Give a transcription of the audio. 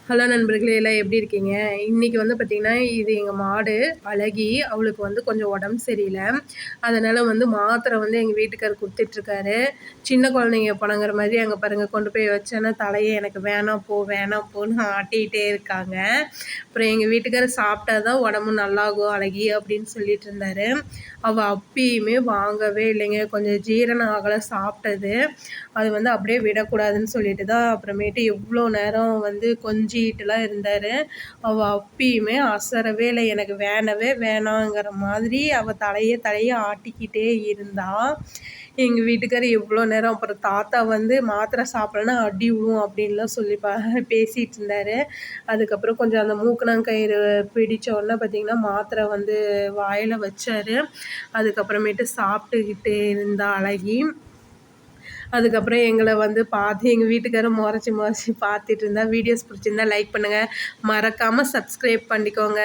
Hello நண்பர்களே, எல்லாம் எப்படி இருக்கீங்க? இன்றைக்கி வந்து பார்த்திங்கன்னா, இது எங்கள் மாடு அழகி. அவளுக்கு வந்து கொஞ்சம் உடம்பு சரியில்லை. அதனால் வந்து மாத்திரை வந்து எங்கள் வீட்டுக்காரர் கொடுத்துட்ருக்காரு. சின்ன குழந்தைங்க பணங்கிற மாதிரி அங்கே பாருங்கள், கொண்டு போய் வச்சேன்னா தலையை எனக்கு வேணாம் போ வேணாம் போன்னு ஆட்டிகிட்டே இருக்காங்க. அப்புறம் எங்கள் வீட்டுக்காரர் சாப்பிட்டா தான் உடம்பு நல்லாகும் அழகி அப்படின்னு சொல்லிட்டு இருந்தார். அவள் அப்பயுமே வாங்கவே இல்லைங்க. கொஞ்சம் ஜீரணம் ஆகலை சாப்பிட்டது. அது வந்து அப்படியே விடக்கூடாதுன்னு சொல்லிட்டு தான் அப்புறமேட்டு எவ்வளோ நேரம் வந்து கொஞ்சிட்டுலாம் இருந்தார். அவள் அப்பயுமே அசரவே இல்லை. எனக்கு வேணவே வேணாங்கிற மாதிரி அவள் தலையை ஆட்டிக்கிட்டே இருந்தா. எங்கள் வீட்டுக்காரர் எவ்வளோ நேரம் அப்புறம் தாத்தா வந்து மாத்திரை சாப்பிட்லன்னா அடி விழும் அப்படின்லாம் சொல்லி பேசிகிட்டு இருந்தார். அதுக்கப்புறம் கொஞ்சம் அந்த மூக்கணாங்கயிறு பிடிச்ச உடனே பார்த்திங்கன்னா மாத்திரை வந்து வாயில் வச்சார். அதுக்கப்புறமேட்டு சாப்பிட்டுக்கிட்டே இருந்தா அழகி. அதுக்கப்புறம் எங்களை வந்து பார்த்து எங்கள் வீட்டுக்காரர் முறைச்சி பார்த்துட்டு இருந்தா. வீடியோஸ் பிடிச்சிருந்தா லைக் பண்ணுங்கள், மறக்காமல் சப்ஸ்கிரைப் பண்ணிக்கோங்க.